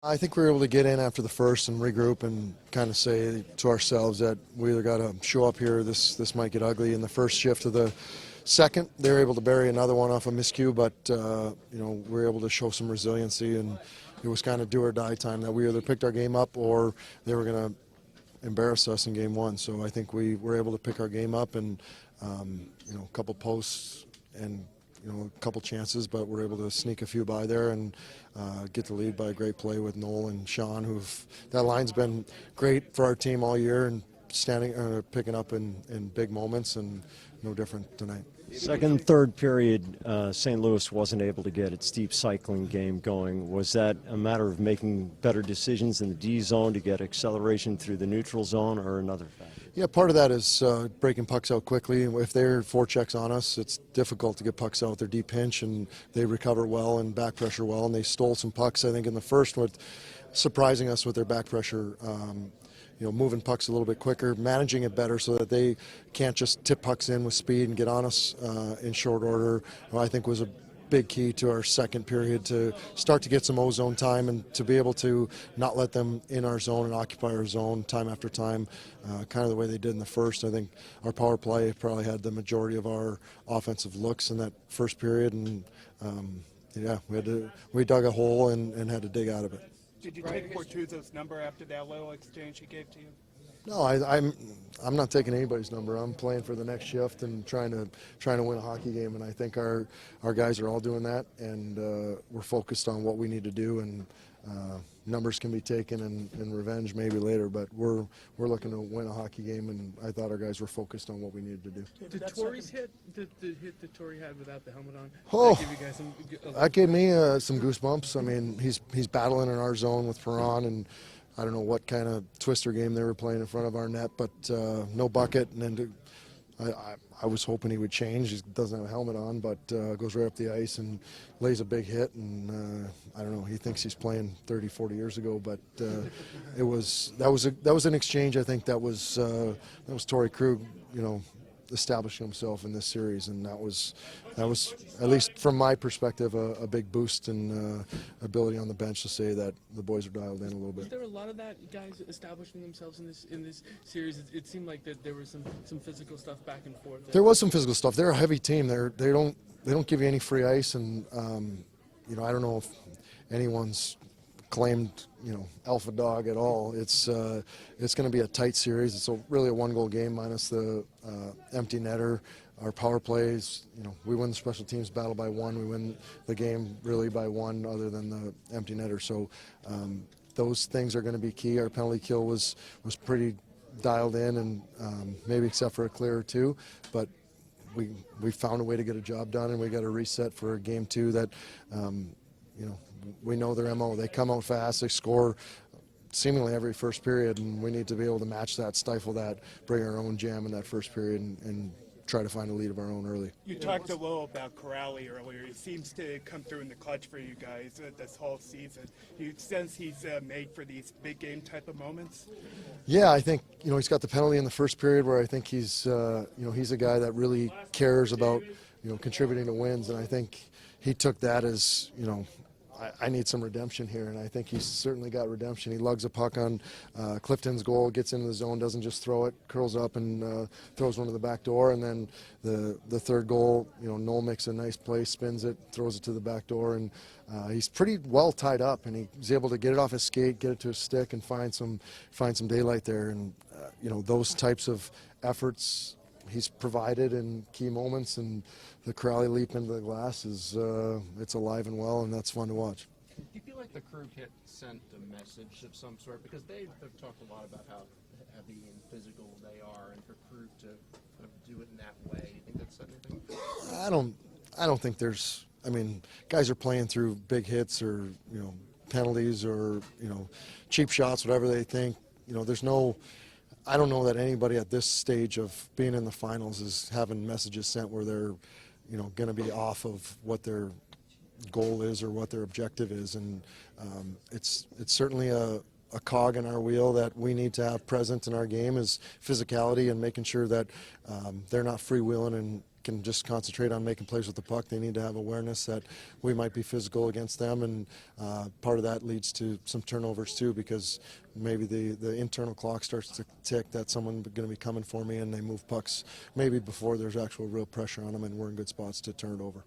I think we were able to get in after the first and regroup and kind of say to ourselves that we either got to show up here, this might get ugly. In the first shift of the second, they were able to bury another one off a miscue, but we were able to show some resiliency, and it was kind of do or die time that we either picked our game up or they were going to embarrass us in game one. So I think we were able to pick our game up and a couple posts and a couple chances, but we're able to sneak a few by there and get the lead by a great play with Noel and Sean, that line's been great for our team all year and picking up in big moments, and no different tonight. Second, third period, St. Louis wasn't able to get its deep cycling game going. Was that a matter of making better decisions in the D zone to get acceleration through the neutral zone, or another factor? Yeah, part of that is breaking pucks out quickly. If they're forechecks on us, it's difficult to get pucks out. They're deep pinch, and they recover well and back pressure well, and they stole some pucks, I think, in the first, with surprising us with their back pressure. Moving pucks a little bit quicker, managing it better so that they can't just tip pucks in with speed and get on us in short order. I think was a big key to our second period, to start to get some O-zone time and to be able to not let them in our zone and occupy our zone time after time, kind of the way they did in the first. I think our power play probably had the majority of our offensive looks in that first period, and we dug a hole and had to dig out of it. Did you take Bortuzzo's number after that little exchange he gave to you? No, I'm not taking anybody's number. I'm playing for the next shift and trying to win a hockey game, and I think our guys are all doing that, and we're focused on what we need to do, and numbers can be taken and revenge maybe later, but we're looking to win a hockey game, and I thought our guys were focused on what we needed to do. Did Torrey's hit, the hit that Torrey had without the helmet on? That gave me some goosebumps. I mean, he's battling in our zone with Perron, and I don't know what kind of twister game they were playing in front of our net, but no bucket. And then I was hoping he would change. He doesn't have a helmet on, but goes right up the ice and lays a big hit. And I don't know. He thinks he's playing 30, 40 years ago, but that was an exchange. I think that was Torrey Krug, establishing himself in this series, and that was at least from my perspective a big boost in ability on the bench to say that the boys are dialed in a little bit. Was there a lot of that, guys establishing themselves in this series? It seemed like that there was some physical stuff back and forth. There was some physical stuff. They're a heavy team. They don't give you any free ice, and I don't know if anyone's claimed alpha dog at all. It's going to be a tight series. It's really a one-goal game minus the empty netter. Our power plays, we win the special teams battle by one. We win the game really by one, other than the empty netter. So those things are going to be key. Our penalty kill was pretty dialed in, and maybe except for a clear or two, but we found a way to get a job done, and we got a reset for game two that we know their MO. They come out fast, they score seemingly every first period, and we need to be able to match that, stifle that, bring our own jam in that first period, and try to find a lead of our own early. You talked a little about Corrali earlier. He seems to come through in the clutch for you guys this whole season. Do you sense he's made for these big game type of moments? Yeah, I think he's got the penalty in the first period where I think he's he's a guy that really cares about contributing to wins, and I think he took that as I need some redemption here, and I think he's certainly got redemption. He lugs a puck on Clifton's goal, gets into the zone, doesn't just throw it, curls up and throws one to the back door. And then the third goal, Noel makes a nice play, spins it, throws it to the back door, and he's pretty well tied up, and he's able to get it off his skate, get it to his stick, and find some daylight there. And those types of efforts he's provided in key moments, and the Corrali leap into the glass is it's alive and well, and that's fun to watch. Do you feel like the Krug hit sent a message of some sort? Because they've talked a lot about how heavy and physical they are, and for Krug to kind of do it in that way, you think that's anything? I don't think there's. I mean, guys are playing through big hits or penalties or cheap shots, whatever they think. There's no. I don't know that anybody at this stage of being in the finals is having messages sent where they're, going to be off of what their goal is or what their objective is, and it's certainly a cog in our wheel that we need to have present in our game is physicality and making sure that they're not freewheeling can just concentrate on making plays with the puck. They need to have awareness that we might be physical against them, and part of that leads to some turnovers too, because maybe the internal clock starts to tick that someone's going to be coming for me, and they move pucks maybe before there's actual real pressure on them, and we're in good spots to turn it over.